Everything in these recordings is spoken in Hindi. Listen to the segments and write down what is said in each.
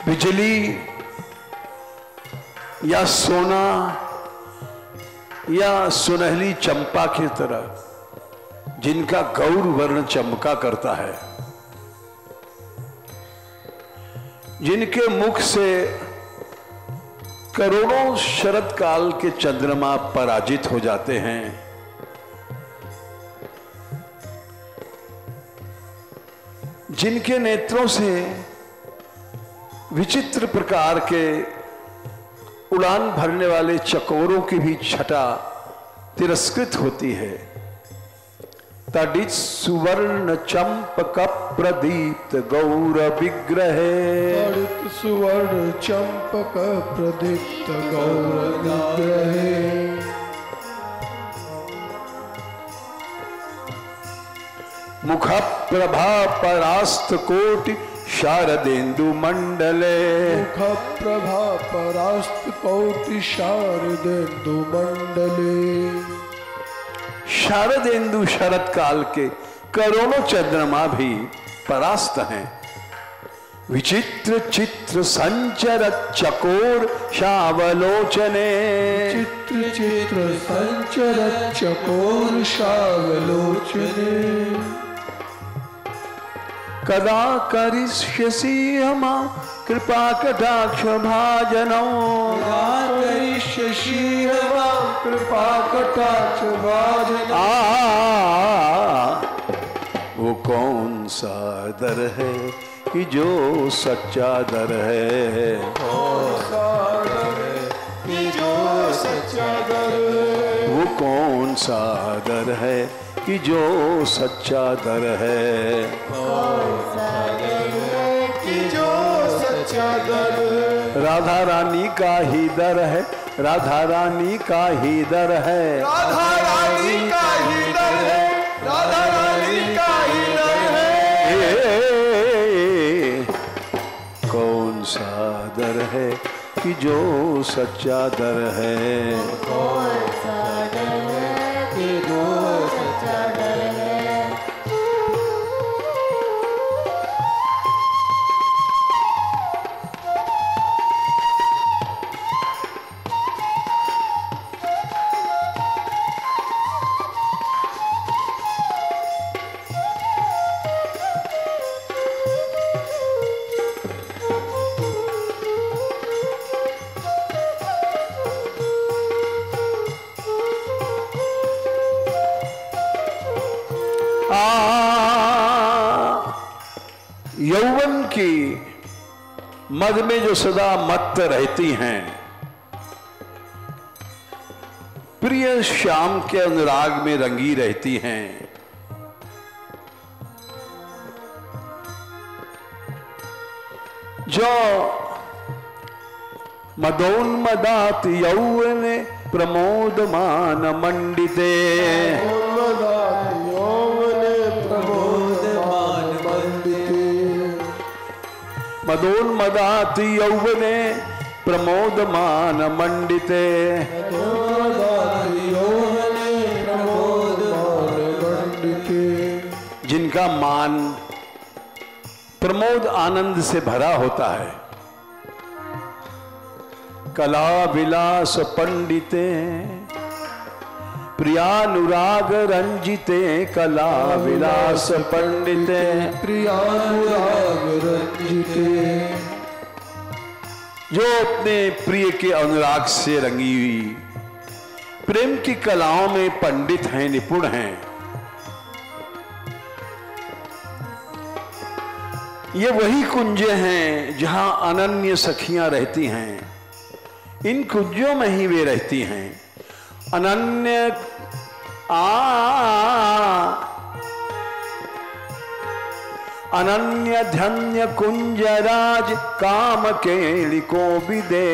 बिजली या सोना या सुनहली चंपा की तरह जिनका गौर वर्ण चमका करता है, जिनके मुख से करोड़ों शरद काल के चंद्रमा पराजित हो जाते हैं, जिनके नेत्रों से विचित्र प्रकार के उड़ान भरने वाले चकोरों की भी छटा तिरस्कृत होती है। तडित सुवर्ण चंपक प्रदीप्त गौर विग्रहे, तडित सुवर्ण चंपक प्रदीप्त गौर विग्रहे, मुख प्रभा परास्त कोटि शारदेन्दु मंडले, मुख प्रभा परास्त कोटि शारदेन्दु मंडले। शारदेन्दु शरद काल के करोड़ों चंद्रमा भी परास्त हैं। विचित्र चित्र संचरत चकोर शावलोचने, चित्र चित्र संचरत चकोर शावलोचने। कदा करिष्यसि हमा कृपा कटाक्ष भाजनौ, कदा करिष्यसि हमा कृपा कटाक्ष भाजनौ। वो कौन सा दर है कि जो सच्चा दर है, कौन सा दर है कि जो सच्चा दर है, वो कौन सा दर है कि जो सच्चा दर है, कौन सा दर है कि जो सच्चा दर है। राधा रानी का ही दर है, राधा रानी का ही दर है, राधा रानी का ही दर है, राधा रानी का ही दर है। कौन सा दर है कि जो सच्चा दर है, कौन सा दर है कि जो सच्चा दर है। यौवन की मद में जो सदा मत्त रहती हैं, प्रिय श्याम के अनुराग में रंगी रहती हैं, जो मदोन्मदात यौवने प्रमोदमान मंडिते, मदोन्मदात यौवने प्रमोदमान मंडिते, जिनका मान प्रमोद आनंद से भरा होता है। कला विलास पंडिते प्रियानुराग रंजिते, कला विलास पंडिते प्रियानुराग रंजिते। जो अपने प्रिय के अनुराग से रंगी हुई प्रेम की कलाओं में पंडित हैं, निपुण हैं। ये वही कुंजे हैं जहां अनन्य सखियां रहती हैं। इन कुंजों में ही वे रहती हैं। अनन्य अनन्य धन्य कुंजराज काम केली को विदे,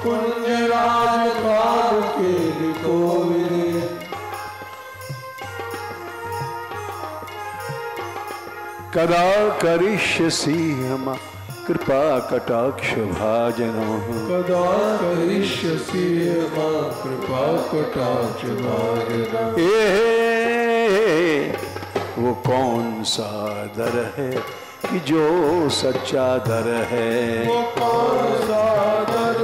कुंजराज काम केली को विदे। कदा करिष्यसि हमा कृपा कटाक्ष भाजनौ, कदा करिष्यसि हमा कृपा कटाक्ष भाजनौ। वो कौन सा दर है कि जो सच्चा दर है। वो कौन सा दर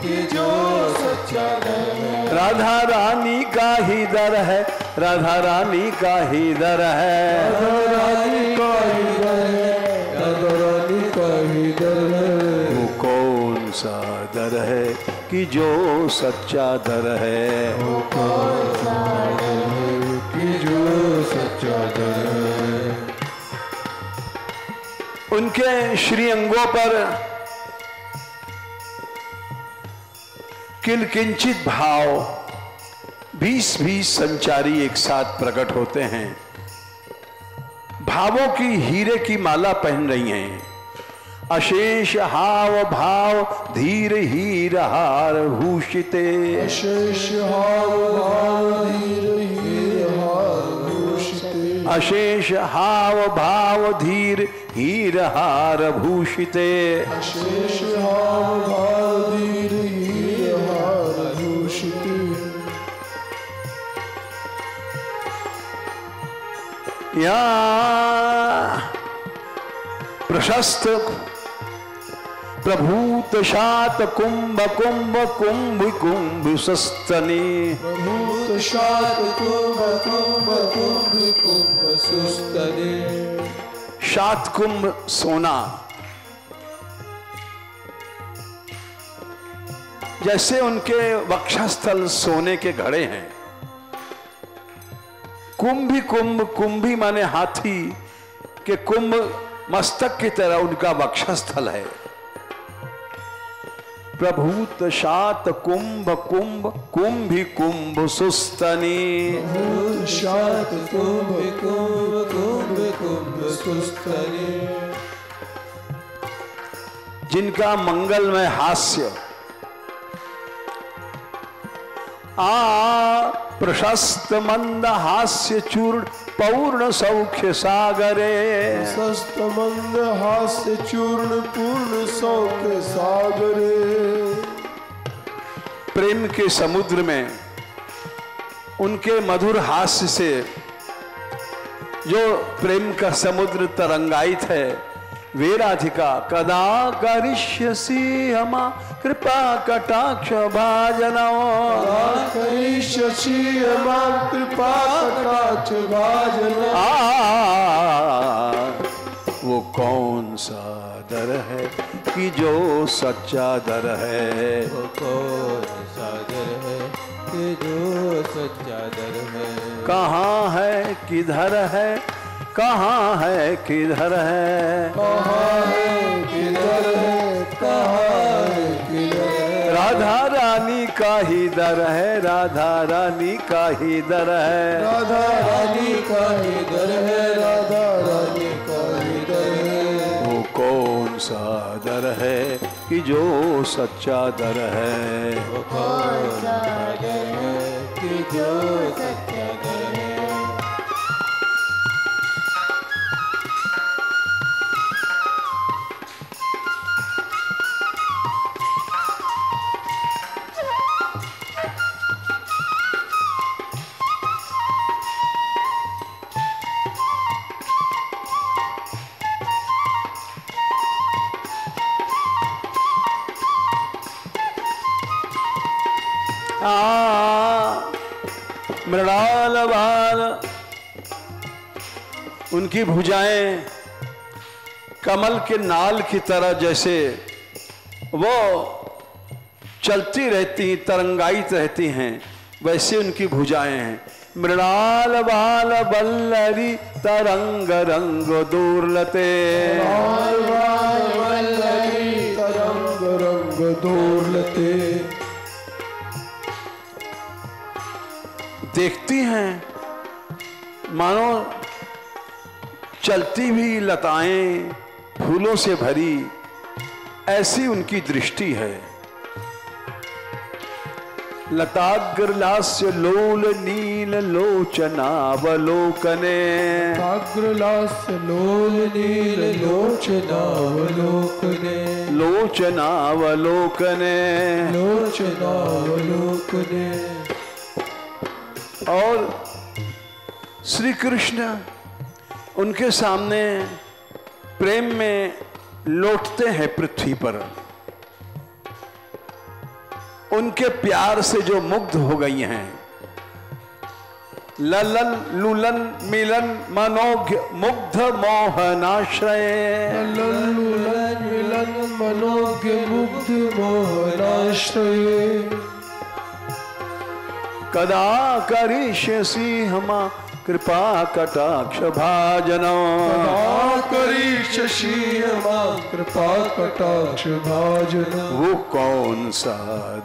कि जो सच्चा दर है। राधा रानी का ही दर है, राधा रानी का ही दर है, राधा रानी का ही दर है, राधा रानी का ही दर है। वो कौन सा दर है कि जो सच्चा दर है। वो कौन सा दर है कि जो सच्चा दर है। उनके श्री अंगों पर किलकिंचित भाव 20-20 संचारी एक साथ प्रकट होते हैं। भावों की हीरे की माला पहन रही हैं। अशेष हाव भाव धीर हीर हार भूषिते। अशेष हाव भाव धीर हीर हार भूषिते। अशेष हाव भाव धीर हीर हार भूषिते। अशेष हाव भाव धीर हीर हार भूषिते। या प्रशस्त प्रभूत शात कुंभ कुंभ कुंभ कुंभ सस्तने। प्रभूत शात कुंभ कुंभ कुंभ कुंभ सुस्तने। शात कुंभ सोना, जैसे उनके वक्षस्थल सोने के घड़े हैं। कुंभी कुंभ, कुंभी माने हाथी के कुंभ मस्तक की तरह उनका वक्षस्थल है। प्रभूत शात कुंभ कुंभ कुंभी कुंभ सुस्तनी। प्रभूत शात कुंभ कुंभ कुंभ कुंभ सुस्तनी। जिनका मंगलमय हास्य प्रशस्त मंद हास्य चूर्ण पूर्ण सौख्य सागरे। प्रशस्त मंद हास्य चूर्ण पूर्ण सौख्य सागरे। प्रेम के समुद्र में उनके मधुर हास्य से जो प्रेम का समुद्र तरंगायित है। वे राधिका कदा करिष्यसि हमा कृपा कटाक्ष भाजनो। करिष्यसि हमा कृपा कटाक्ष भाजनो। वो कौन सा दर है कि जो सच्चा दर है। वो कौन सा दर है कि जो सच्चा दर है। कहाँ है किधर है, कहाँ है किधर है, कहाँ है किधर है, कहाँ है किधर है। राधा रानी का ही दर है, राधा रानी का ही दर है, राधा रानी का ही दर है, राधा रानी का ही दर है। वो कौन सा दर है कि जो सच्चा दर है। वो कौन सा दर है कि जो सच्चा दर है। मृणाल बाल, उनकी भुजाएं कमल के नाल की तरह जैसे वो चलती रहती, तरंगायित रहती हैं, वैसे उनकी भुजाएं हैं। मृणाल बाल बल्लरी तरंग रंग दूरलते। तरंग रंग दूरलते। देखती हैं मानो चलती भी लताएं फूलों से भरी, ऐसी उनकी दृष्टि है। लताग्रलास्य लोल नील लोचनावलोकने। लताग्रलास्य लोल नील लोचनावलोकने। लोचनावलोकने। लोचनावलोकने। और श्री कृष्ण उनके सामने प्रेम में लौटते हैं पृथ्वी पर, उनके प्यार से जो मुग्ध हो गई हैं, ललन लुलन मिलन मनोज्ञ मुग्ध मोहनाश्रय, ललन लुलन मिलन मनोज्ञ मुग्ध मोहनाश्रय, कदा करिष्यसि हमा कृपा कटाक्ष भाजनो, कदा करिष्यसि हमा कृपा कटाक्ष भाजनो। वो कौन सा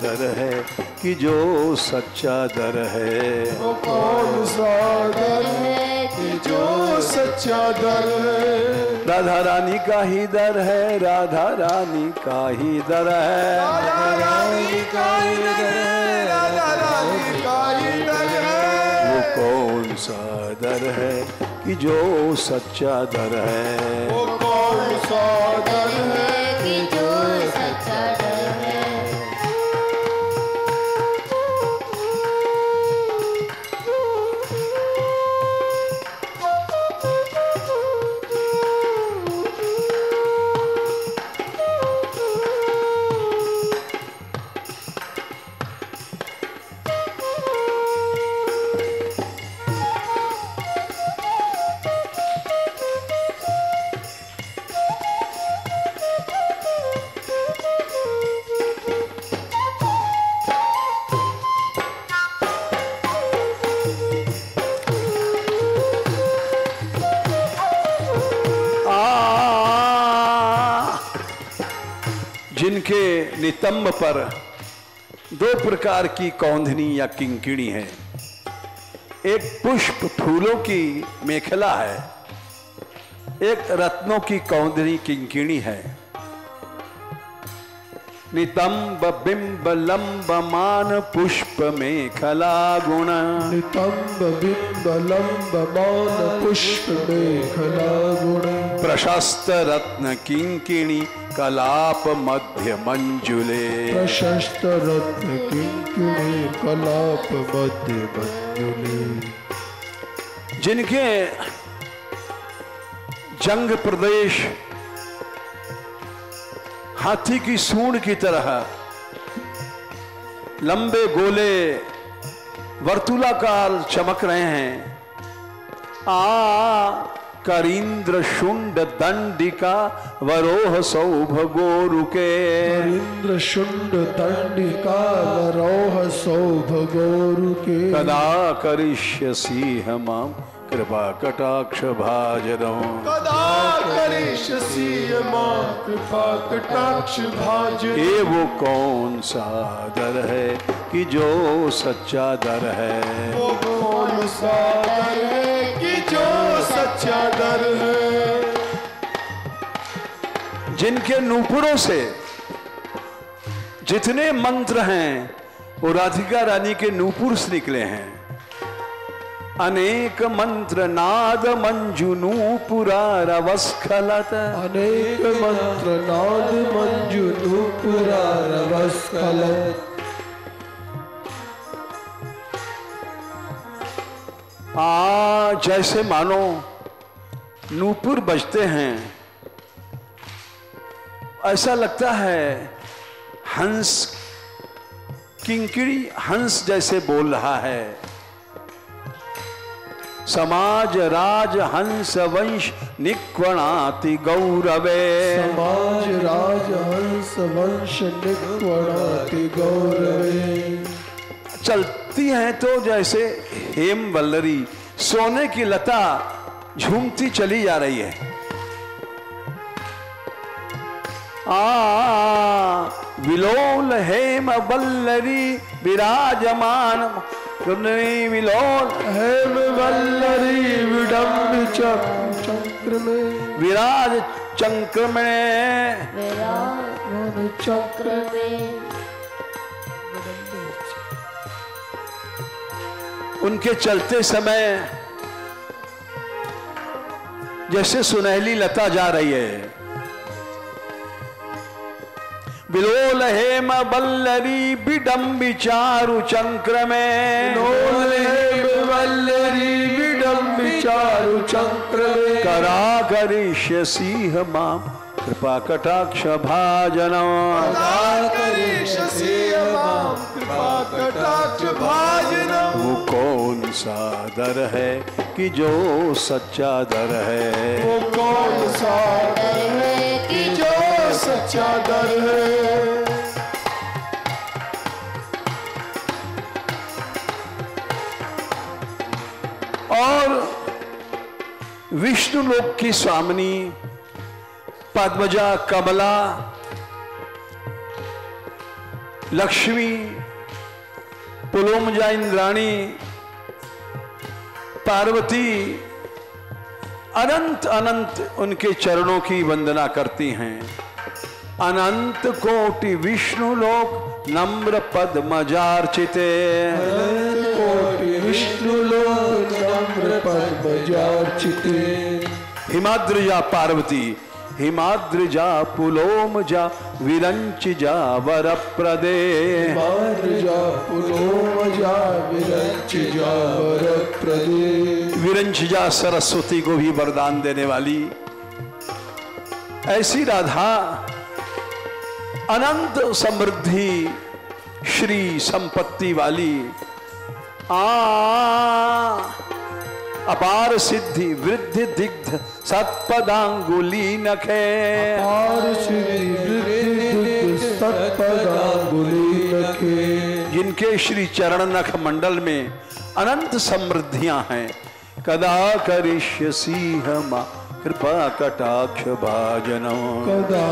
दर है कि जो सच्चा दर है, वो कौन सा दर है कि जो सच्चा दर है। राधा रानी का ही दर है, राधा रानी का ही दर है, राधा रानी का ही दर है, राधा रानी का ही दर है। वो कौन सा दर है कि जो सच्चा दर है, वो कौन सा दर है कि जो सच्चा दर है। जिनके नितंब पर दो प्रकार की कौंधनी या किंकिणी है, एक पुष्प फूलों की मेखला है, एक रत्नों की कौंधनी किंकिणी है। नितंब बिंब लंब मान पुष्प मेखला गुण, नितंब बिंब लंब मान पुष्प मेखला गुण, प्रशस्त रत्न किंकिणी कलाप मध्य मंजुले, प्रशस्त रत्न किंकिणी कलाप मध्य मंजुले। जिनके जंग प्रदेश हाथी की सूंड की तरह लंबे गोले वर्तुलाकार चमक रहे हैं। करींद्र शुंड दंडिका वरोह सौभ गोरुके, करींद्र शुंड दंडिका वरोह सौभ गोरुके, कदा करिष्यसि हमाम कृपा कटाक्ष भाजनो, कदा करिष्यसि मां कृपा कटाक्ष भाजनो। ये वो कौन सा दर है कि जो सच्चा दर है, वो कौन सा दर है कि जो सच्चा दर है। जिनके नूपुरों से जितने मंत्र हैं वो राधिका रानी के नूपुर से निकले हैं। अनेक मंत्र नाद मंजु नूपुरा रवस्खलत, अनेक मंत्र नाद मंजु नूपुरा रवस्खलत। जैसे मानो नूपुर बजते हैं, ऐसा लगता है हंस किंकिणी हंस जैसे बोल रहा है। समाज राज हंस वंश निक्वणाति गौरवे, समाज राज हंस वंश निक्वणाति गौरवे। चलती हैं तो जैसे हेम वल्लरी सोने की लता झूमती चली जा रही है। विलोल हेम वल्लरी विराजमान, विलोल हेम वल्लरी विडम्ब चक्र में, विराज चक्र में, विराज चक्र में। उनके चलते समय जैसे सुनहली लता जा रही है। बिलोल हेम बल्लरी बिडम्बी चारु चक्र में, बिलोल हेम वल्लरी बिडम्बी चारु चक्र में। करा करिष्यसि मां कृपा कटाक्ष भाजनम करिष्यसि मां कृपा कटाक्ष भाजनम। वो कौन सा दर है कि जो सच्चा दर है, वो कौन सा दर है कि जो सच्चा दर है। और विष्णु लोक की स्वामिनी पद्मजा, कमला, लक्ष्मी, पुलोमजा इंद्राणी, पार्वती अनंत अनंत उनके चरणों की वंदना करती हैं। अनंत कोटि विष्णु लोक नम्र पद्मजार्चिते, अनंत कोटि विष्णु लोक नम्र पद्मजार्चिते। हिमाद्रिजा पार्वती, हिमाद्रिजा पुलोमजा विरंचिजा वरप्रदे, हिमाद्रिजा पुलोमजा विरंचिजा वरप्रदे। विरंचिजा सरस्वती को भी वरदान देने वाली ऐसी राधा अनंत समृद्धि श्री संपत्ति वाली, अपार सिद्धि वृद्धि दिग्ध सत्पदांगुली नखे, अपार सिद्धि वृद्धि सत्पदांगुली नखे। जिनके श्री चरण नख मंडल में अनंत समृद्धियां हैं। कदा करिष्यसि मां कृपा कटाक्ष भाजनम, कदा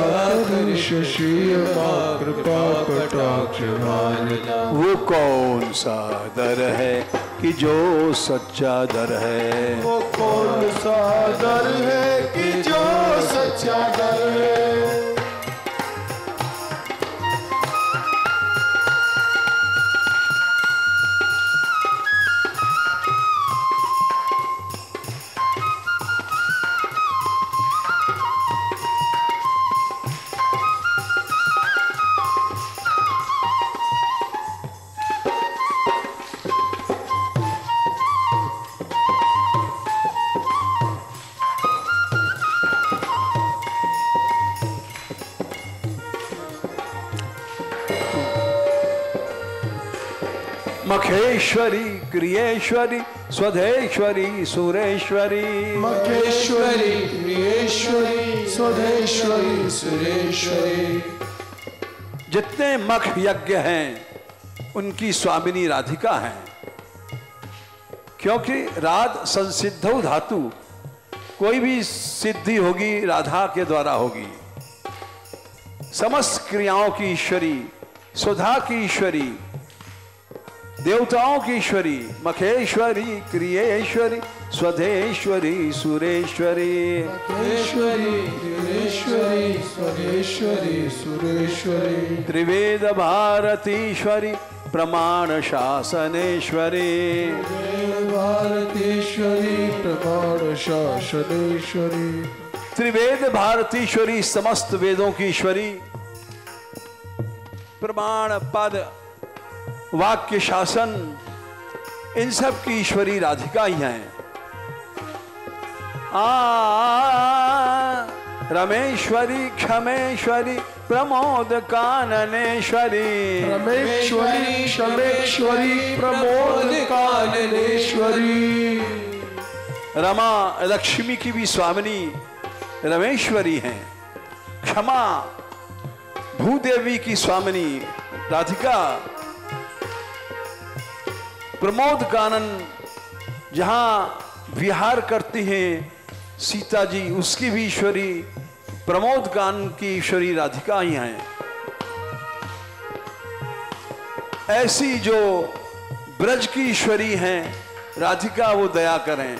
करिष्यसि मां कृपा कटाक्ष भाजनम। वो कौन सा दर है कि जो सच्चा दर है, वो कौन सा दर है कि जो सच्चा दर है। मखेश्वरी क्रियेश्वरी स्वधेश्वरी सुरेश्वरी, मखेश्वरी क्रियेश्वरी स्वधेश्वरी सुरेश्वरी। जितने मख यज्ञ हैं उनकी स्वामिनी राधिका हैं, क्योंकि राध संसिद्धौ धातु, कोई भी सिद्धि होगी राधा के द्वारा होगी। समस्त क्रियाओं की ईश्वरी, सुधा की ईश्वरी, देवताओं की ईश्वरी, मखेश्वरी क्रियेश्वरी स्वधेश्वरी सुरेश्वरी, मखेश्वरी क्रियेश्वरी स्वधेश्वरी सुरेश्वरी। त्रिवेद भारतीश्वरी प्रमाण शासनेश्वरी, भारतीश्वरी प्रमाण शासनेश्वरी। त्रिवेद भारतीश्वरी समस्त वेदों की ईश्वरी, प्रमाण पद वाक्य शासन इन सब की ईश्वरी राधिका ही हैं। रमेश्वरी क्षमेश्वरी प्रमोद काननेश्वरी, रमेश्वरी क्षमेश्वरी प्रमोद काननेश्वरी। रमा लक्ष्मी की भी स्वामिनी रमेश्वरी हैं। क्षमा भूदेवी की स्वामिनी राधिका, प्रमोद कानन जहां विहार करती हैं सीता जी, उसकी भी ईश्वरी प्रमोद कानन की ईश्वरी राधिका ही हैं। ऐसी जो ब्रज की ईश्वरी हैं राधिका, वो दया करें।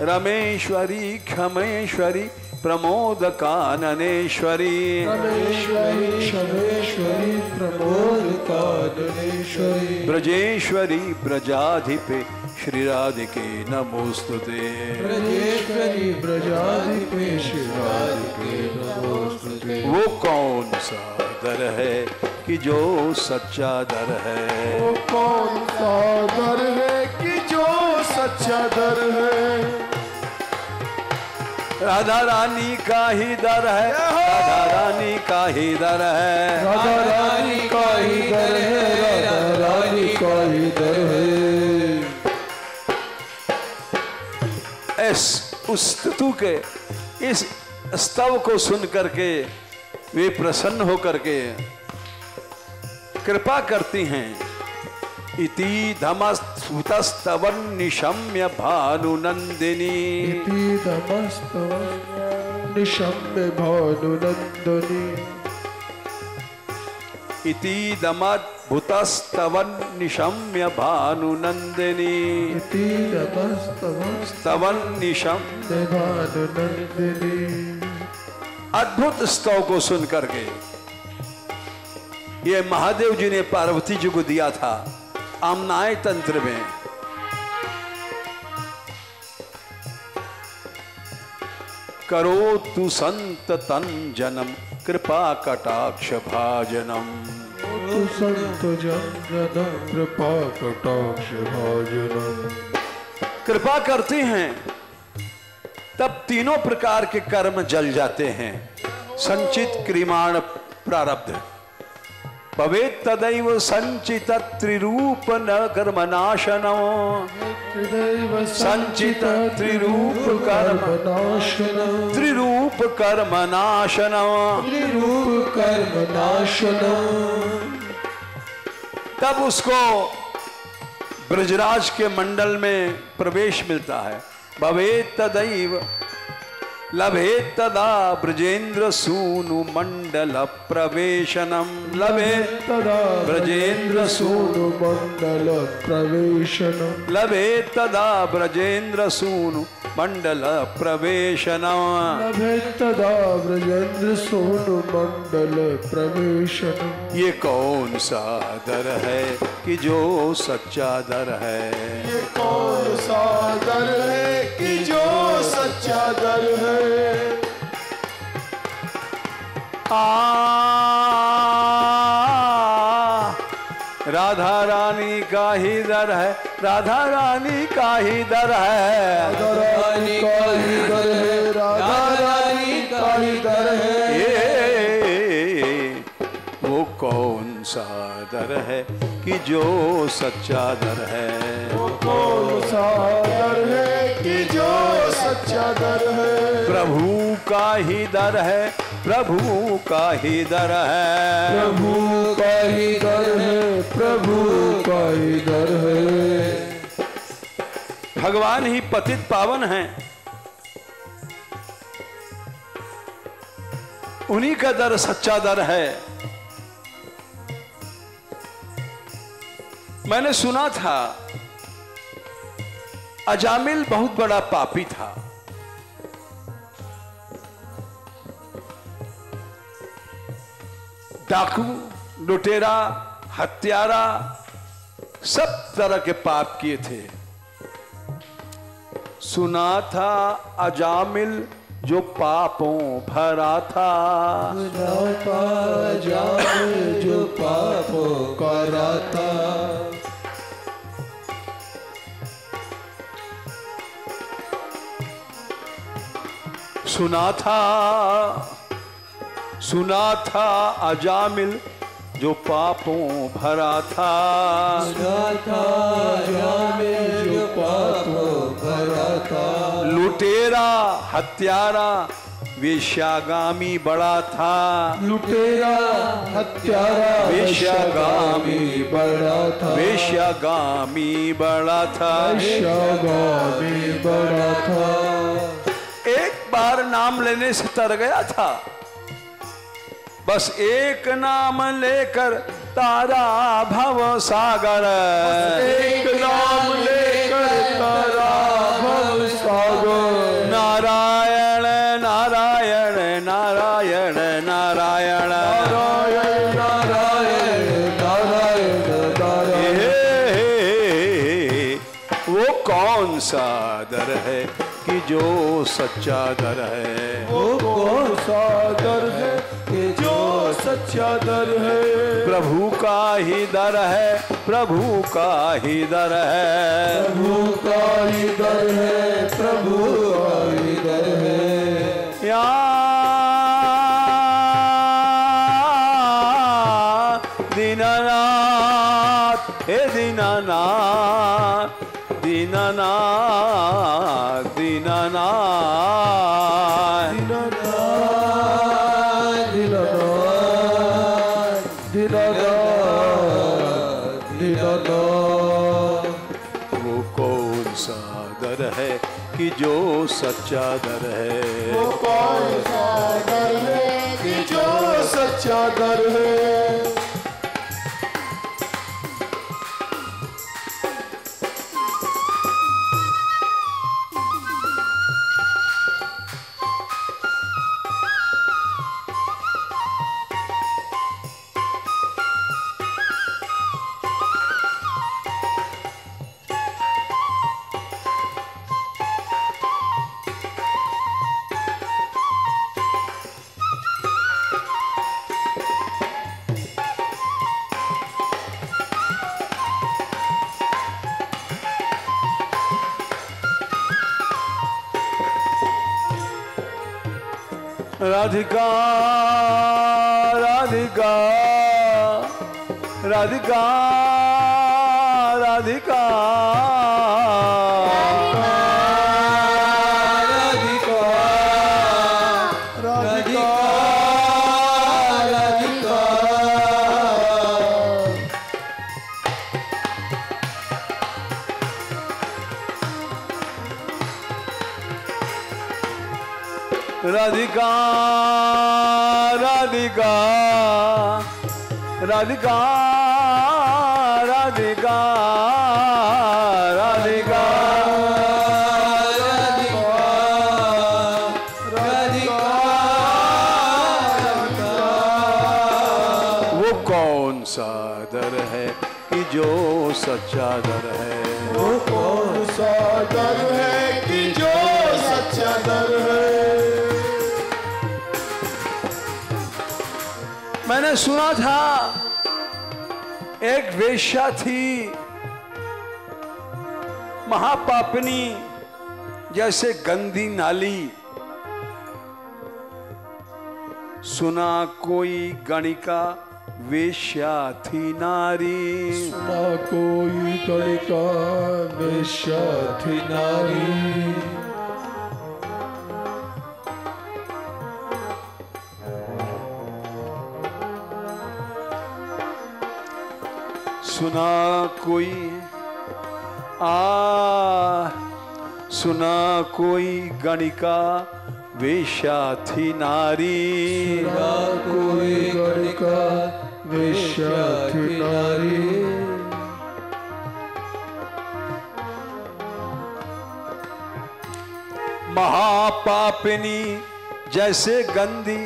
रमेश्वरी क्षमेश्वरी प्रमोद काननेश्वरी, रमेश्वरी क्षमेश्वरी प्रमोद काननेश्वरी। ब्रजेश्वरी ब्रजाधिपे श्री राधिके नमोस्तुते, ब्रजेश्वरी ब्रजाधिपे श्री राधिके नमोस्तुते। वो कौन सा दर है कि जो सच्चा दर है, वो कौन सा दर है कि जो सच्चा सच्चा दर है। राधा रानी का ही दर है, राधा रानी का ही दर है, राधा रानी का ही दर है, राधा रानी का ही दर है। उस स्तुति के इस स्तव को सुन करके वे प्रसन्न होकर के कृपा करती हैं। इति धमस्तवन निशम्य भानुनंदिनी, इति धमस्तवन निशम्य भानुनंदिनी, इति दमद्भुतस्तवन निशम्य भानुनंदिनी, इति धमस्तवन स्तवन निशम्य भानुनंदिनी। अद्भुत स्तव को सुन करके ये महादेव जी ने पार्वती जी को दिया था आमनाय तंत्र में। करो तु संत तन जनम कृपा कटाक्ष भाजनम, तु संत जनम कृपा कटाक्ष भाजनम। कृपा करती हैं तब तीनों प्रकार के कर्म जल जाते हैं। संचित क्रिमाण प्रारब्ध भवेत् तदैव संचित त्रिरूप न कर्मनाशनम, संचित त्रिरूप कर्म नाशनम, त्रिरूप कर्म नाशनम, त्रिरूप कर्म नाशनम। तब उसको ब्रजराज के मंडल में प्रवेश मिलता है। भवेत् तदैव लभेत् तदा ब्रजेंद्र सूनु मंडल प्रवेशनम, लभेत् तदा ब्रजेंद्र सूनु मंडल प्रवेशनम, लभेत् तदा ब्रजेंद्र सूनु मंडल प्रवेशनम। लभेत् तदा ब्रजेंद्र सूनु मंडल प्रवेशनम। ये कौन सा दर है कि जो सच्चा दर है, ये कौन सा दर है कि जो सच्चा दर है। राधा रानी का ही दर है, राधा रानी का ही दर है, राधा रानी का ही दर है, राधा रानी का ही दर है। ये वो कौन सा दर है कि जो सच्चा दर है, वो कौन सा दर है कि जो सच्चा दर है। प्रभु का ही दर है, प्रभु का ही दर है, प्रभु का ही दर है, प्रभु का ही दर है। भगवान ही पतित पावन हैं, उन्हीं का दर सच्चा दर है। मैंने सुना था अजामिल बहुत बड़ा पापी था। डाकू, लुटेरा, हत्यारा, सब तरह के पाप किए थे। सुना था अजामिल जो पापों भरा था, अजामिल जो पापों करा था। सुना था अजामिल जो पापों भरा था, सुना था अजामिल जो पापों भरा था। लुटेरा, हत्यारा, वेश्यागामी बड़ा था, लुटेरा, हत्यारा, वेश्यागामी बड़ा था, वेश्यागामी बड़ा था, वेश्यागामी बड़ा था। एक बार नाम लेने से तर गया था। बस एक नाम लेकर तारा भव सागर, एक नाम लेकर तारा भव सागर। नारायण नारायण नारायण नारायण नारायण नारायण नारायण नारायण। वो कौन सा दर है कि जो सच्चा दर है, वो कौन सा दर है कि जो सच्चा दर है। प्रभु का ही दर है, प्रभु का ही दर है, प्रभु का ही दर है, प्रभु का ही दर है। या दीनानाथ, हे दीनानाथ, दीनानाथ, दीनानाथ, दीनानाथ, दीनानाथ, दीनानाथ। वो कौन सा दर है कि जो सच्चा दर है? वो कौन सा दर है कि जो सच्चा दर है। राधिका राधिका राधिका राधिका राधिका राधिका राधिका। राधिका राधिका राधिका राधिका राधिका वो कौन सा दर है कि जो सच्चा दर है? वो कौन सा दर है कि जो सच्चा दर है। मैंने सुना था एक वेश्या थी, महापापनी, जैसे गंदी नाली। सुना कोई गणिका वेश्या थी नारी। सुना कोई गणिका वेश्या थी नारी। सुना कोई सुना कोई गणिका वेश्या थी नारी। सुना कोई गणिका वेश्या थी नारी। महापापिनी जैसे गंदी,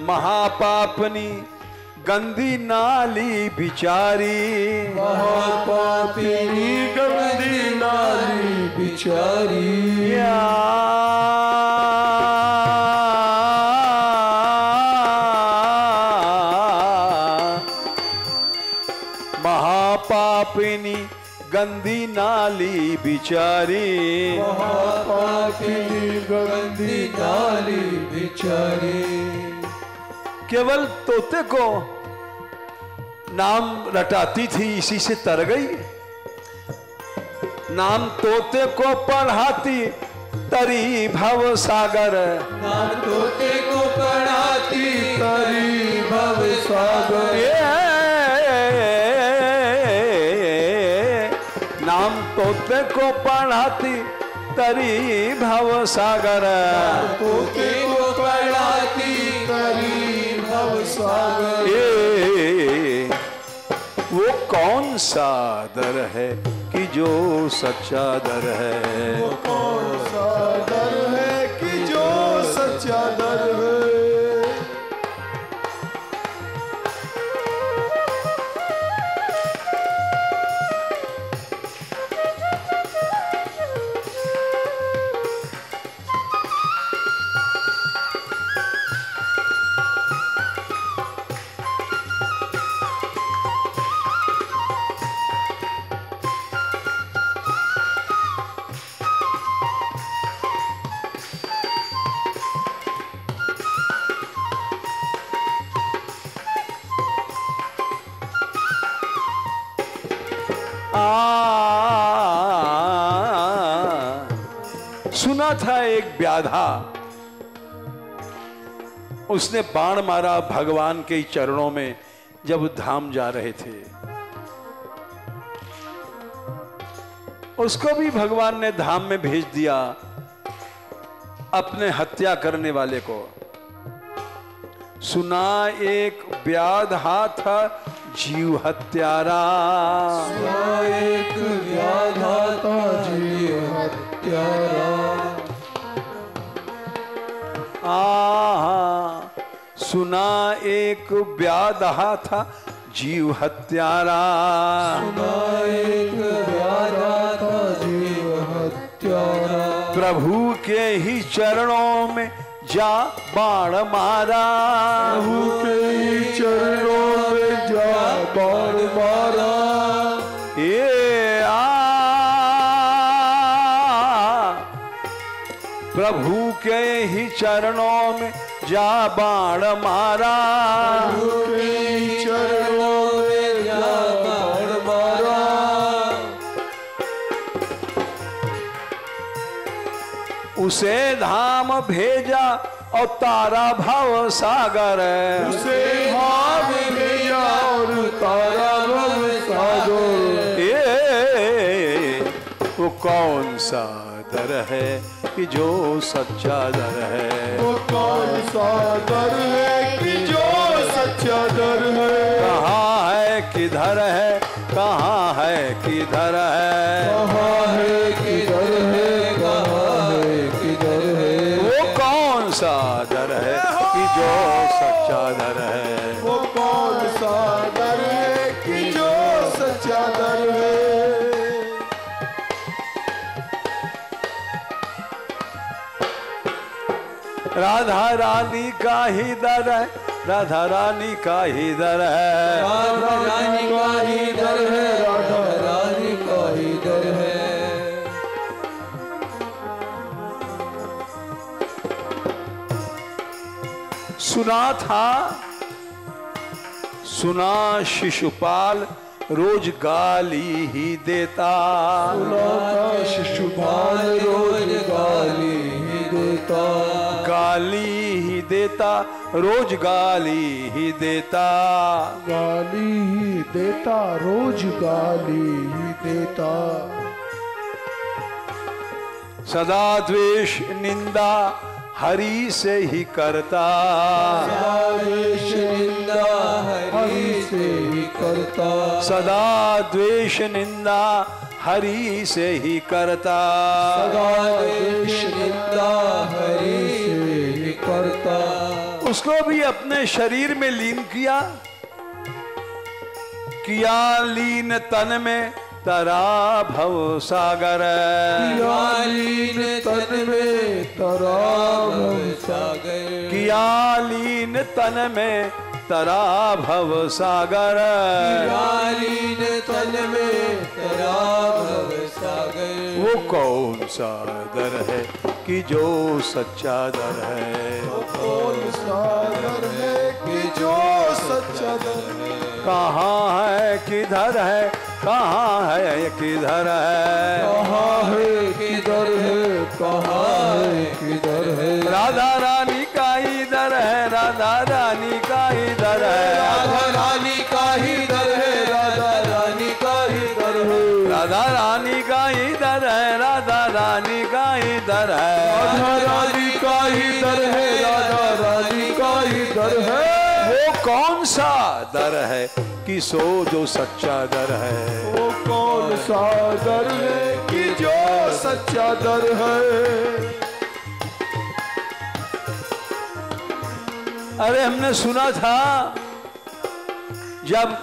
महापापनी गंदी नाली बिचारी। महापापिनी गंदी नाली बिचारी। महापापिनी गंदी नाली बिचारी। महापापिनी गंदी नाली बिचारी। केवल तोते को नाम रटाती थी, इसी से तर गई। नाम तोते को पढ़ाती तरी भव सागर। नाम तोते को पढ़ाती तरी भव सागर। नाम तोते को पढ़ाती तरी भव सागर। तोते को पढ़ाती तरी भव सागर। वो कौन सा दर है कि जो सच्चा दर है? वो कौन सा दर है कि जो सच्चा दर है। सुना था एक व्याधा, उसने बाण मारा भगवान के चरणों में जब धाम जा रहे थे। उसको भी भगवान ने धाम में भेज दिया, अपने हत्या करने वाले को। सुना एक व्याधा था जीव हत्यारा, एक व्याधा था जीव हत्यारा। सुना एक व्याधा था जीव हत्यारा, सुना एक व्याधा था जीव हत्यारा। प्रभु के ही चरणों में जा बाण मारा, प्रभु के ही चरणों में जा बाण मारा। ये प्रभु के ही चरणों में जा बाण मारा, प्रभु के ही चरणों में जा बाण मारा। उसे धाम भेजा और तारा भव सागर, उसे धाम भेजा और तारा भव सागर। ये वो कौन सा दर है कि जो सच्चा दर है, वो कौन सा दर है कि जो सच्चा दर है। कहाँ है किधर है, कहाँ है किधर है, कहाँ है किधर है, कहाँ है किधर है। वो कौन सा दर है कि जो सच्चा दर है, वो कौन सा दर है कि जो सच्चा दर है। राधा रानी का ही दर है, राधा रानी का ही दर है, राधा रानी का ही दर है, राधा रानी का ही दर है। सुना था, सुना शिशुपाल रोज गाली ही देता, सुना था शिशुपाल रोज गाली ही देता। गाली ही देता, रोज गाली ही देता, गाली ही देता, रोज गाली ही देता। सदा द्वेष निंदा हरि से ही करता, सदा द्वेष निंदा हरि से ही करता। सदा द्वेष निंदा हरि से ही करता, सदा द्वेष निंदा हरि से ही करता। उसको भी अपने शरीर में लीन किया, किया लीन तन में तरा भव सागर, किया लीन तन में तरा भव सागर। किया लीन तन में तरा भव सागर, किया लीन तन में तरा भव सागर। वो कौन सा दर है कि जो सच्चा दर है, वो कौन सा दर है कि जो सच्चा दर है। कहाँ है किधर है, कहाँ है किधर है, कहाँ है किधर है, कहाँ है किधर है। राधा रानी का ही दर है, राधा रानी का ही दर है, राधा रानी का ही दर है, राधा रानी का ही दर है। राधा रानी का ही दर है, राधा रानी का ही दर है, राधा रानी का ही दर है, राधा रानी का ही दर है। वो कौन सा दर है कि सो जो सच्चा दर है, वो कौन सा दर है कि जो सच्चा दर है। अरे हमने सुना था जब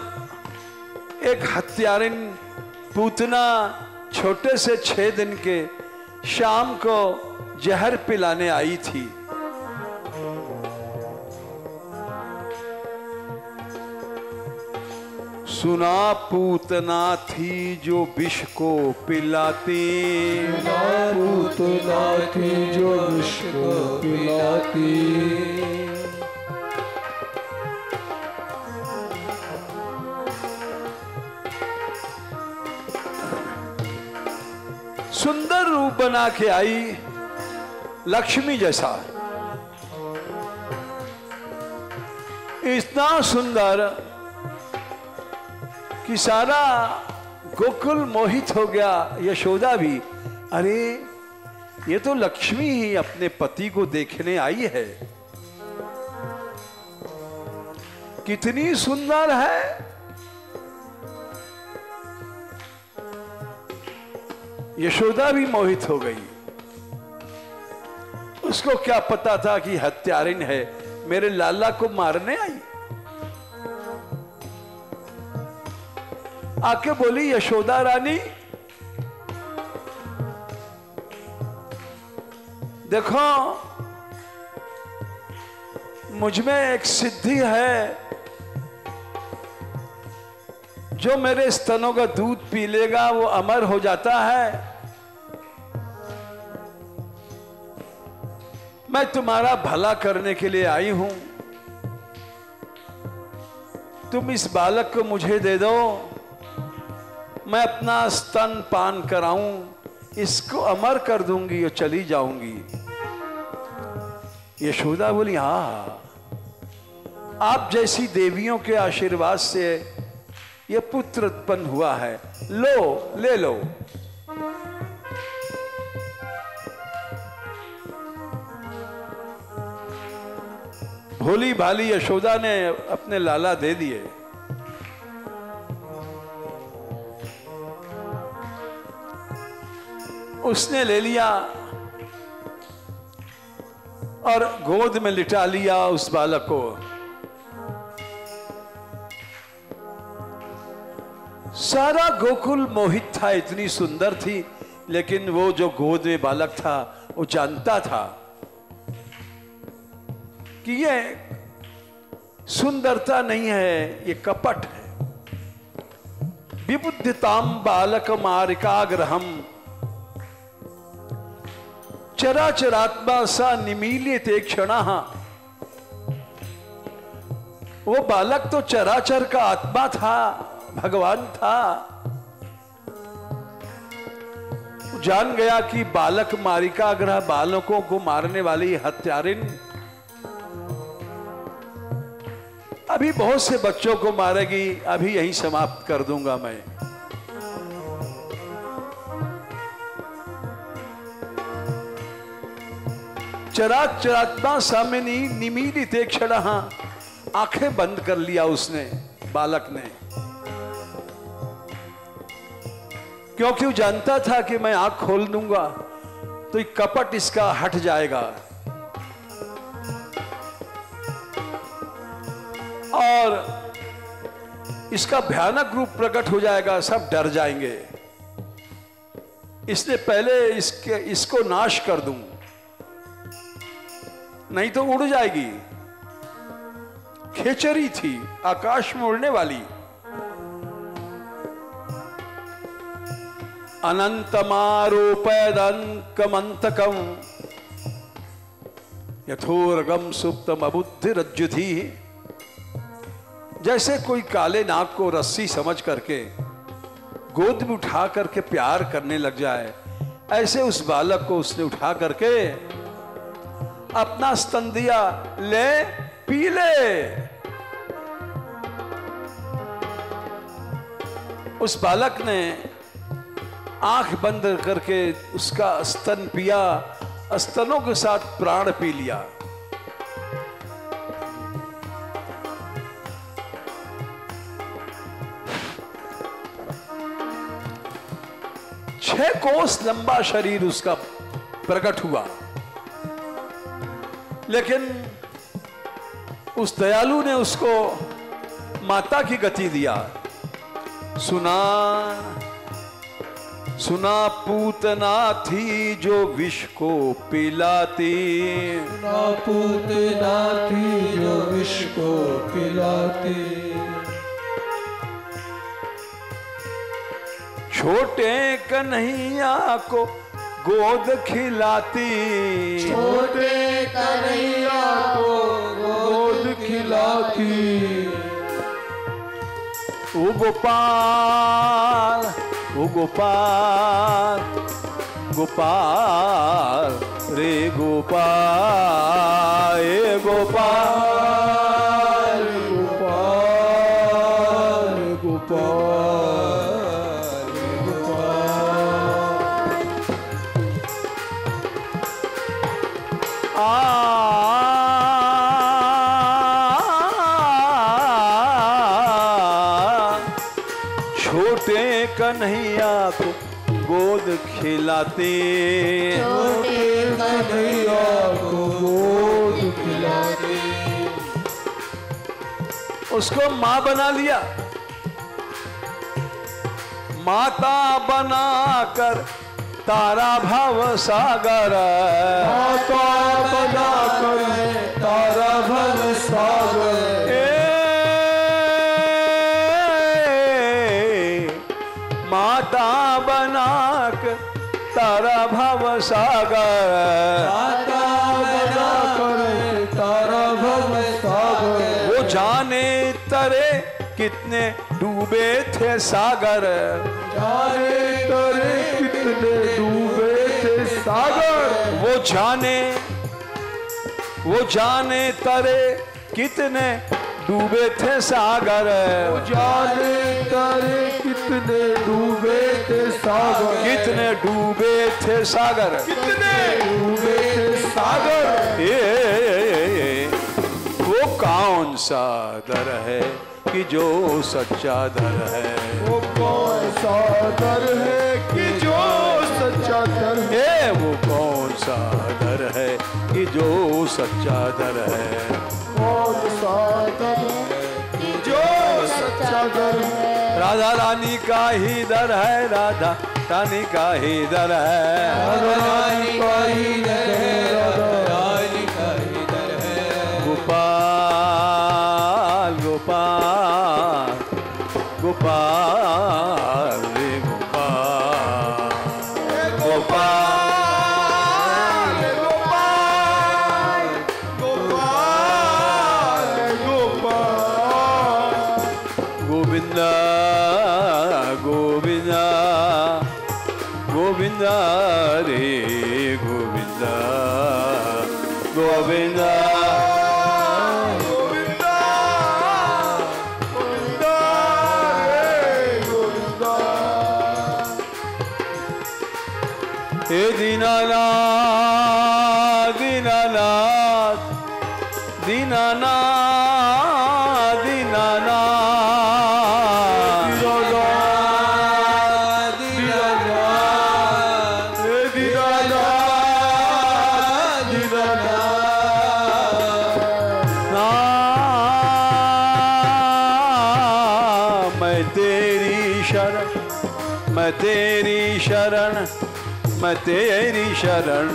एक हत्यारिन पूतना छोटे से 6 दिन के शाम को जहर पिलाने आई थी, सुना पूतना थी जो विष को पिलाती, पूतना थी जो विष को पिलाती। सुंदर रूप बना के आई, लक्ष्मी जैसा, इतना सुंदर कि सारा गोकुल मोहित हो गया। यशोदा भी, अरे ये तो लक्ष्मी ही अपने पति को देखने आई है, कितनी सुंदर है। यशोदा भी मोहित हो गई। उसको क्या पता था कि हत्यारिन है, मेरे लाला को मारने आई। आके बोली, यशोदा रानी देखो, मुझ में एक सिद्धि है, जो मेरे स्तनों का दूध पी लेगा वो अमर हो जाता है। मैं तुम्हारा भला करने के लिए आई हूं, तुम इस बालक को मुझे दे दो, मैं अपना स्तन पान कराऊं, इसको अमर कर दूंगी और चली जाऊंगी। यशोदा बोली, हाँ, आप जैसी देवियों के आशीर्वाद से ये पुत्र उत्पन्न हुआ है, लो, ले लो। भोली भाली यशोदा ने अपने लाला दे दिए। उसने ले लिया और गोद में लिटा लिया उस बालक को। सारा गोकुल मोहित था, इतनी सुंदर थी। लेकिन वो जो गोद में बालक था वो जानता था कि ये सुंदरता नहीं है, ये कपट है। विबुद्धिताम बालक मारिकाग्रहम चराचरात्मा सा निमील्यते क्षणः। वो बालक तो चराचर का आत्मा था, भगवान था। जान गया कि बालक मारिकाग्रह, बालकों को मारने वाली हत्यारिन अभी बहुत से बच्चों को मारेगी, अभी यहीं समाप्त कर दूंगा मैं। चराचरात्मा सामिनी निमीलिते क्षणः, आंखें बंद कर लिया उसने, बालक ने, क्योंकि वो जानता था कि मैं आंख खोल दूंगा तो एक कपट इसका हट जाएगा और इसका भयानक रूप प्रकट हो जाएगा, सब डर जाएंगे। इसलिए पहले इसको नाश कर दूं, नहीं तो उड़ जाएगी। खेचरी थी, आकाश में उड़ने वाली। अनंतमारोपयदंकमंतकम यथोरगम सुप्तम अबुद्धिरज्जुधि। जैसे कोई काले नाग को रस्सी समझ करके गोद में उठा करके प्यार करने लग जाए, ऐसे उस बालक को उसने उठा करके अपना स्तन दिया, ले पी ले। उस बालक ने आंख बंद करके उसका स्तन पिया, स्तनों के साथ प्राण पी लिया। छह कोस लंबा शरीर उसका प्रकट हुआ, लेकिन उस दयालु ने उसको माता की गति दिया। सुना सुना पूतना थी जो विष को पिलाती, सुना पूतना थी जो विष को पिलाती, छोटे कन्हैया को गोद खिलाती, छोटे कन्हैया को गोद खिलाती। ओ गोपाल, ओ गोपाल, गोपाल रे गोपाल, हे गोपाल, गोपाल गोपाल छोटे कन्हैया को गोद खिलाते, छोटे कन्हैया को गोद खिलाते, उसको माँ बना लिया, माता बनाकर तारा भव सागर, माता बनाकर तारा भव सागर, माता बनाकर तारा भव सागर, माता बनाकर तारा भव सागर, वो जाने तरे कितने डूबे थे सागर, जाने तरे कितने डूबे थे सागर, वो जाने तरे कितने डूबे थे सागर, जाने तरे कितने डूबे थे सागर, कितने डूबे थे सागर, कितने डूबे थे सागर, वो कौन सा दर है कि जो सच्चा दर है, वो कौन सा दर है कि जो सच्चा दर है, वो कौन सा दर है कि जो सच्चा दर है, कौन सा दर है कि जो सच्चा दर है, राधा रानी का ही दर है, राधा रानी का ही दर है, राधा रानी का ही दर है, राधा रानी का ही दर है, गोपाल गोपाल गोपाल रे गोपाल, गोपाल गोपाल गोपाल गोपाल, गोविंद गोविंद गोविंद रे गोविंद गोविंद हे दीनानाथ दीनानाथ दीनानाथ दीनानाथ दीनानाथ हे दीनानाथ दीनानाथ, मैं तेरी शरण, मैं तेरी शरण, मैं तेरी शरण,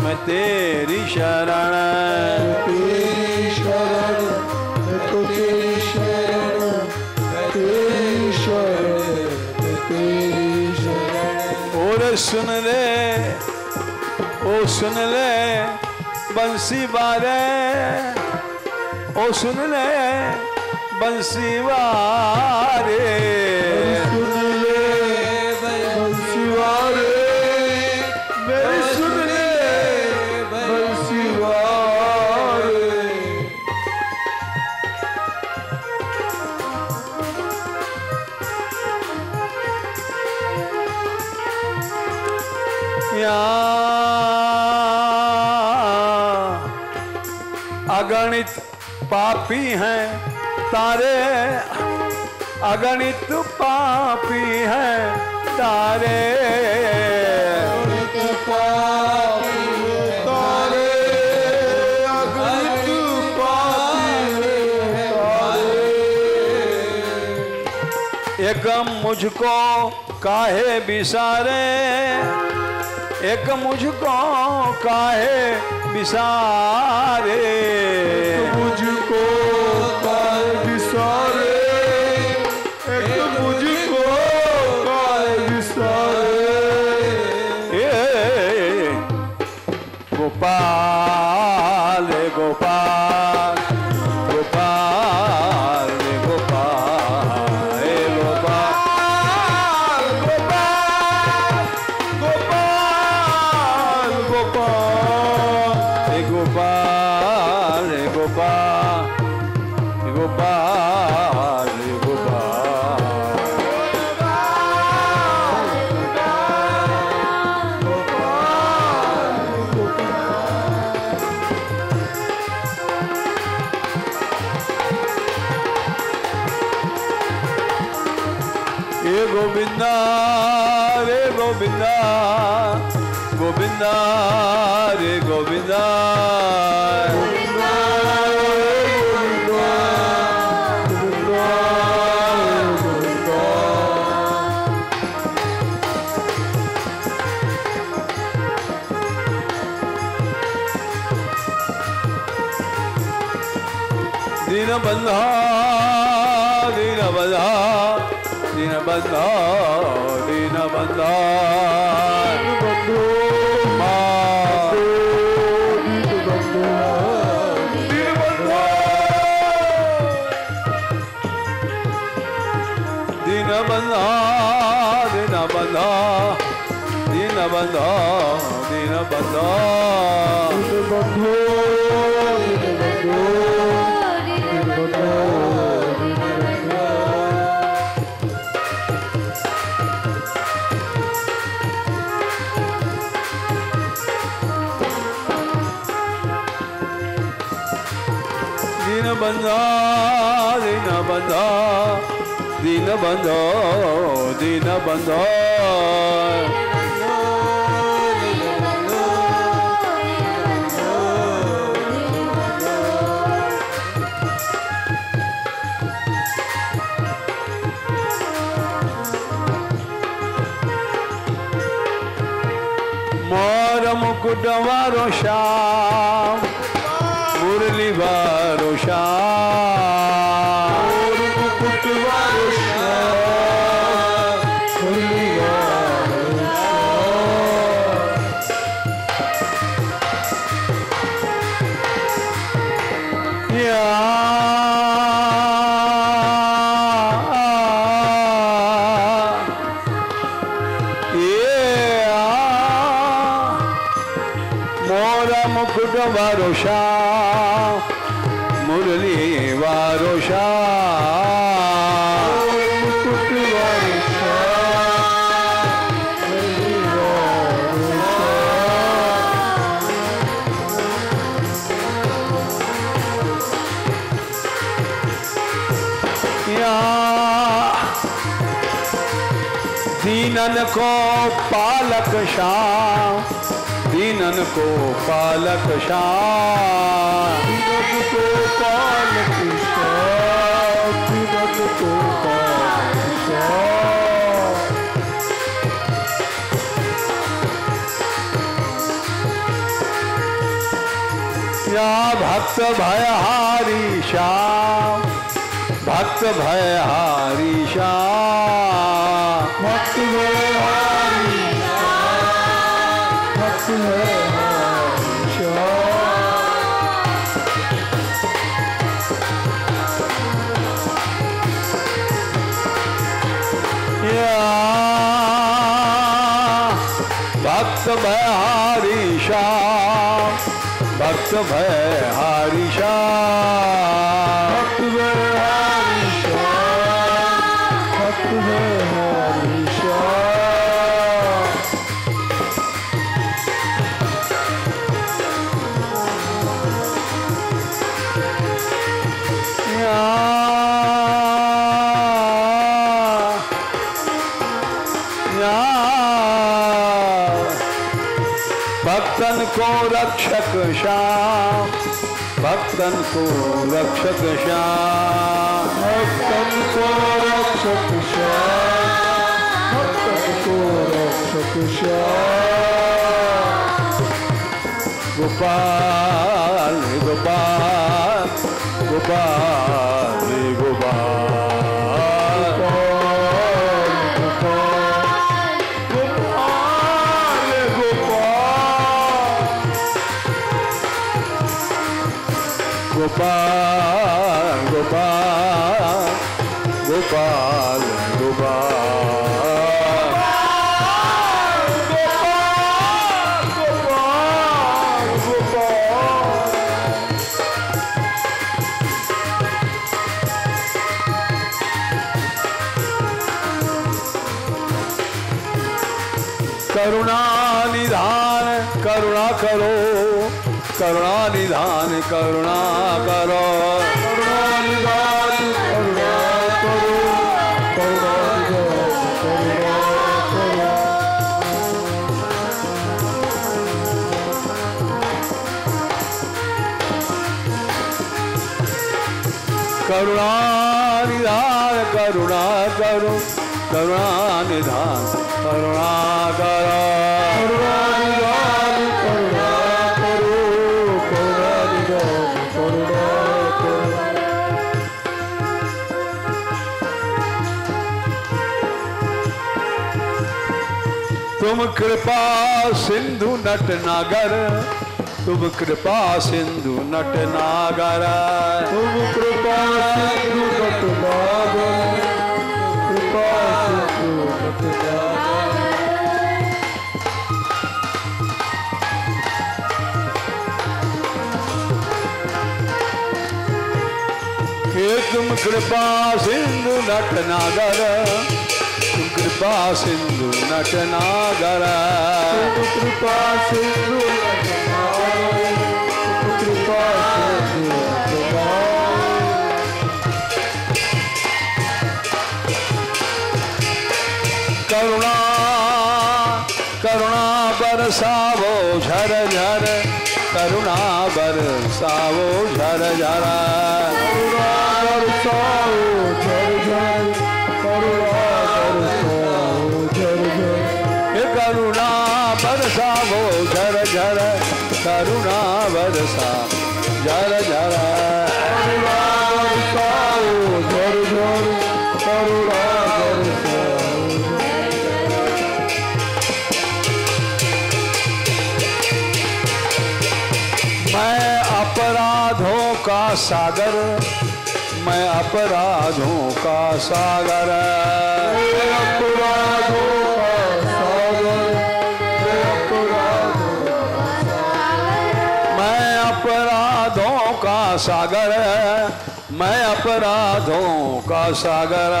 मैं तेरी शरण, तेरी शरण, मैं तो तेरी शरण, मैं तेरी शरण, मैं तेरी शरण, और सुन ले, ओ सुन ले बंसी बारे, ओ सुन ले बंसी वारे, सुन ले बंसी वारे, मेरी सुन ले बंसी वारे, अगणित पापी हैं तारे, अगणित पापी हैं तारे, अगणित पापी हैं तारे, अगणित पापी हैं तारे, एक मुझको काहे बिसारे, एक मुझको काहे बिसारे, मुझको काहे बिसारे, एक मुझको काहे बिसारे, गोपाल गोपाल गोपाल गोपाल, गोपाल गोपाल गोपाल गोपाल गोपाल गोपाल ये गोविंदा रे गोविंदा गोविंदा रे गोविंदा दीनबंधा दीनबंधा दीनबंधा दीनबंधा दीनबंधा दीनबंधा दीनबंधा दीनबंधा दीनबंधा दीनबंधा दीनबंधो दीनबंधो मोर मुकुट वारो श्याम मुरली वारो श्याम मुकुट वारो श्याम मुरली वारो श्याम या मुकुट वारो श्याम मुरली वारो श्याम मुकुट वारो श्याम मुरली वारो श्याम या दीनन को पालक श्याम दीनन को पालक श्याम दीनन को पालक श्याम दीनन को पालक श्याम या भक्त भयहारी श्याम भक्त भयहारी श्याम भक्त भयहारी भक्त भयहारी श्याम भक्त भयहारी श्याम भक्त भयहारी श्याम भक्त भयहारी श्याम भक्तन को रक्षक श्याम भक्तन को रक्षक श्याम भक्तन को रक्षक श्याम भक्तन को रक्षक श्याम गोपाल गोपाल गोपाल गोपाल गोपाल गोपाल गोपाल गोपाल करुणा निधान करुणा करो, करुणा निधान करुणा करो, करुणा निधान करुणा करो, करुणा निधान करुणा करो। करुणा निधान करुणा करो, करुणा निधान करुणा करो, करुणा निधान करुणा करो, करुणा निधान करुणा करो। तुम कृपा सिंधु नट नागर, तुम कृपा सिंधु नट नागर, तुम कृपा सिंधु नट नागर, कृपा सिंधु नट नागर। हे तुम कृपा सिंधु नट नागर, तुम कृपा सिंधु नट नागर, तुम कृपा सिंधु नट नागर, तुम कृपा सिंधु नट नागर। करुणा करुणा बरसावो झर झर, करुणा बरसावो झर झर, करुणा बरसाओ झर झर, करुणा बरसाओ झर झर। हे करुणा बरसावो झर झर, करुणा बरसा झर झर, करुणा बरसाओ झर झर, करुणा बरसाओ। मैं अपराधों का सागर, मैं अपराधों का सागर, मैं अपराधों का सागर, मैं अपराधों का सागर। मैं अपराधों का सागर, मैं अपराधों का सागर,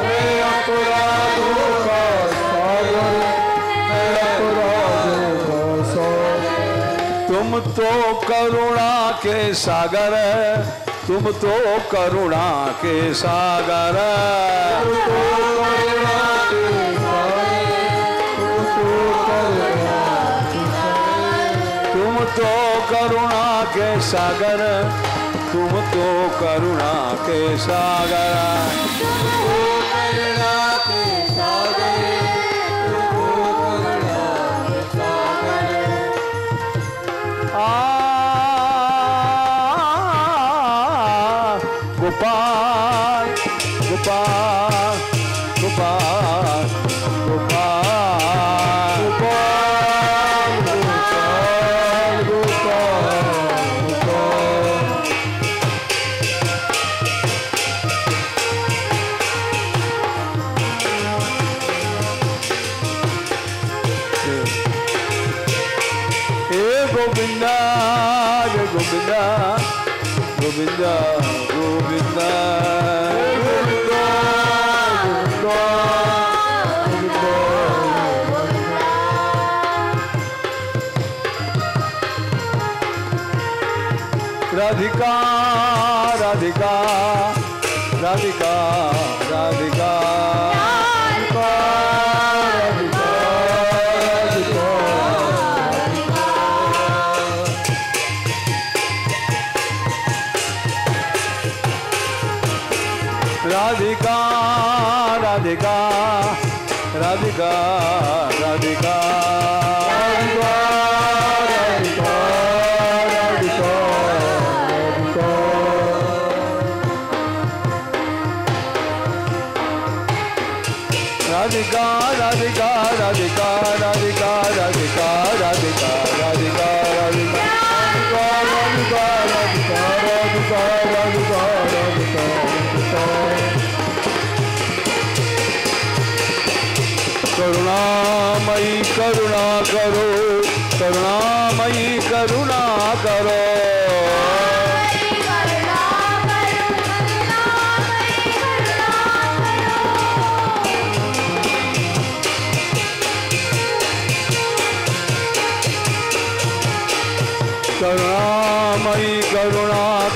मैं अपराधों का सागर, मैं अपराधों का सागर। तुम तो करुणा के सागर, तुम तो करुणा के सागर, तुम तो करुणा के सागर, तुम तो करुणा के सागर, करुणा के सागर, करुणा के सागर। गोपाल गोपाल गोपाल गोपाल गोपाल गोपाल गोपाल गोपाल। हे गोविंदा जय गोविंदा गोविंदा गोविंदा राधिका राधिका राधिका राधिका राधिका राधिका राधिका राधिका राधिका राधिका राधिका राधिका राधिका राधिका राधिका राधिका करुणामयी करुणा करो, करुणामयी करुणा करो,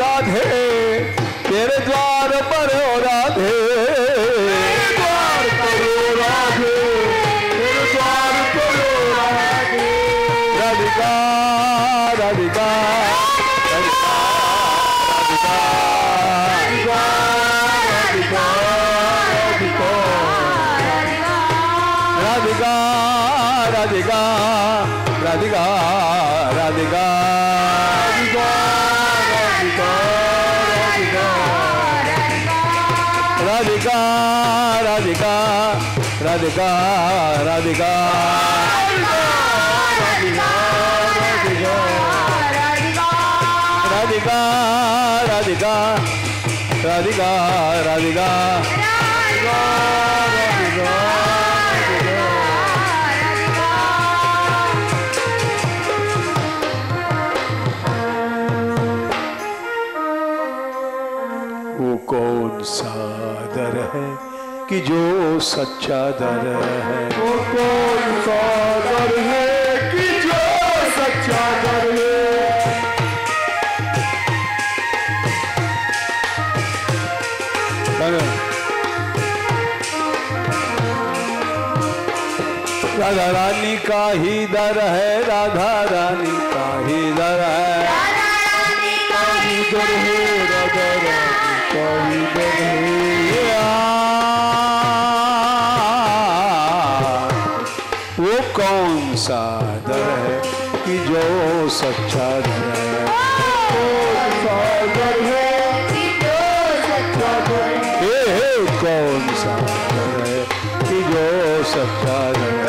राधे, तेरे द्वार पर हो राधे, द्वार करो राधे, तेरे द्वार करो राधे। राधिका राधिका राधिका राधिका राधिका राधिका राधिका राधिका राधिका राधिका राधिका राधिका राधिका राधिका राधिका राधिका वो कौन सा दर है कि जो सच्चा दर है, वो कौन सा दर है कि जो सच्चा दर है। राधा रानी का ही दर है, राधा रानी का ही दर है, दर है राधा रानी का ही दर है। वो कौन सा दर है कि जो सच्चा दर है, कौन सा दर है कि जो सच्चा दर है। कौन सा दर है कि जो सच्चा दर है।